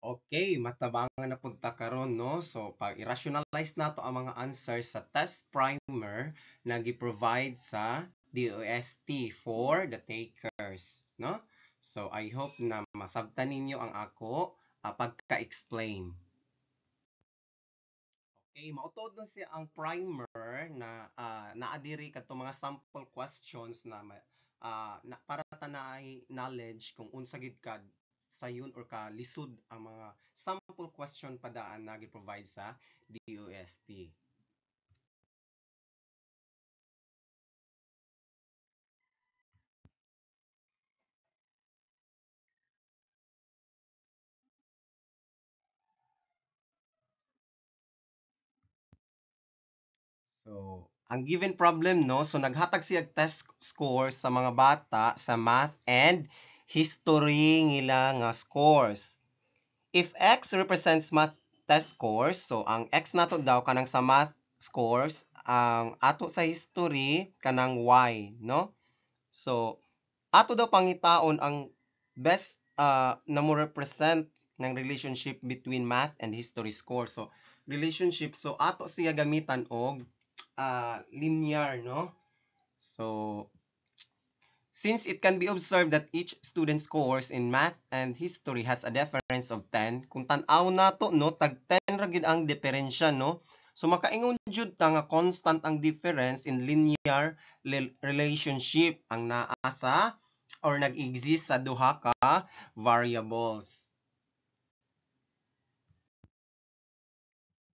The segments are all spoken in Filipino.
Okay, matabangan na punta karon no. So pag i-rationalize nato ang mga answers sa test primer na gi-provide sa DOST for the takers, no? So I hope na masabtan ninyo ang ako pagka-explain. Okay, mautod nun siya ang primer na naadiri kadto mga sample questions na para tanay knowledge kung unsa gid ka sayon or ka lisod ang mga sample question padaan na gi-provide sa DOST. So, ang given problem no, so naghatag siya test scores sa mga bata sa math and history nila nga scores. If X represents math test scores, so ang X nato daw kanang sa math scores, ang ato sa history kanang Y, no? So, ato daw pangitaon ang best na mo represent ng relationship between math and history score. So, relationship, so ato siya gamitan og linear, no? So, since it can be observed that each student scores in math and history has a difference of 10, kung tan-aw nato no, tag 10 ra gid ang diferensya no. So makaingon jud ta nga constant ang difference in linear relationship ang naa sa or nag-exist sa duha ka variables.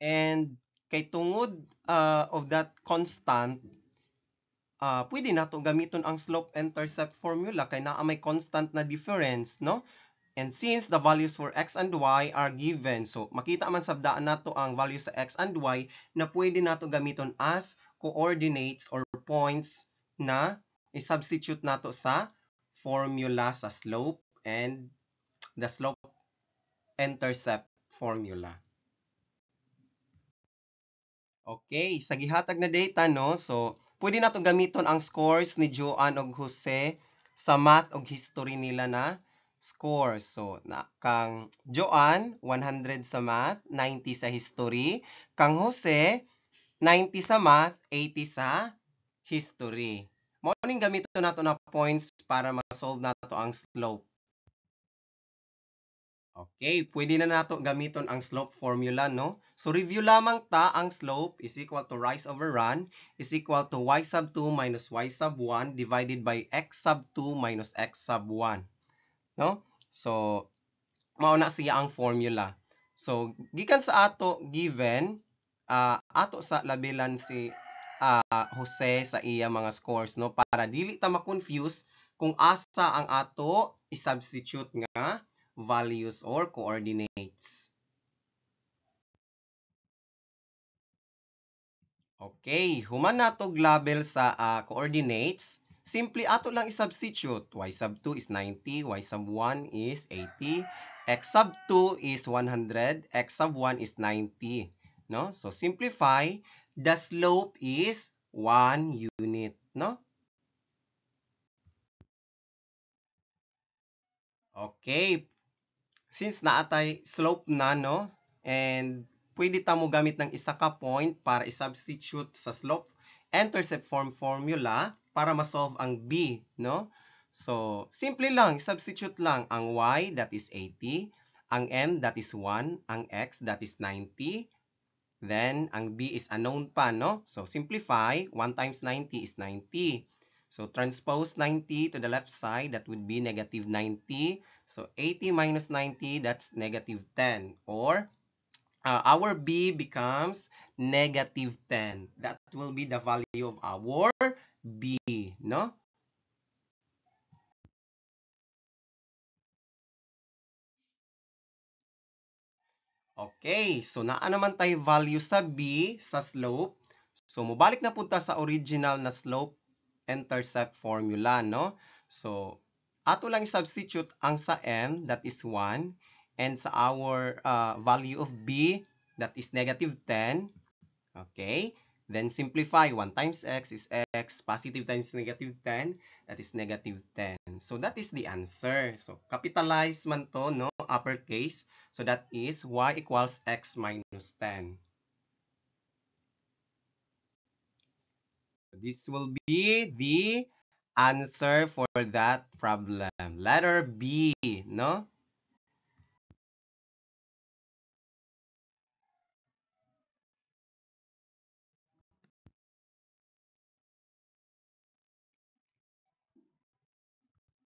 And kay tungod of that constant, pwede nato gamiton ang slope-intercept formula kay naa may constant na difference, no? And since the values for x and y are given, so makita man sabdaan nato ang values sa x and y na pwede nato gamiton as coordinates or points na i-substitute nato sa formula sa slope and the slope-intercept formula. Okay, sa gihatag na data no, so pwede nato gamiton ang scores ni Joanne ug Jose sa math ug history nila na scores. So na kang Joanne 100 sa math, 90 sa history, kang Jose 90 sa math, 80 sa history. Mao ning gamiton nato na points para ma-solve nato ang slope. Okay, pwede na nato gamiton ang slope formula, no? So, review lamang ta ang slope is equal to rise over run is equal to y sub 2 minus y sub 1 divided by x sub 2 minus x sub 1. No? So, mauna siya ang formula. So, gikan sa ato given, ato sa labilan si Jose sa iya mga scores, no? Para dili ta ma-confuse kung asa ang ato i-substitute nga values or coordinates. Okay, human natog label sa coordinates. Simply ato lang i-substitute. Y sub 2 is 90, y sub 1 is 80, x sub 2 is 100, x sub 1 is 90. No? So simplify, the slope is 1 unit. No? Okay, since naatay slope na, no? And pwede ta mo gamit ng isa ka point para i-substitute sa slope intercept formula para ma-solve ang B, no? So, simple lang, substitute lang ang y that is 80, ang m that is 1, ang x that is 90, then ang b is unknown pa, no? So, simplify, 1 times 90 is 90. So, transpose 90 to the left side, that would be negative 90. So, 80 minus 90, that's negative 10. Or, our B becomes negative 10. That will be the value of our B, no? Okay, so naa naman tayo value sa B, sa slope. So, mubalik na punta sa original na slope-intercept formula, no? So, ato lang i-substitute ang sa M, that is 1, and sa our value of B, that is negative 10. Okay? Then simplify. 1 times x is x. Positive times negative 10, that is negative 10. So that is the answer. So capitalize man to, no? Uppercase. So that is y equals x minus 10. This will be the answer for that problem. Letter B, no?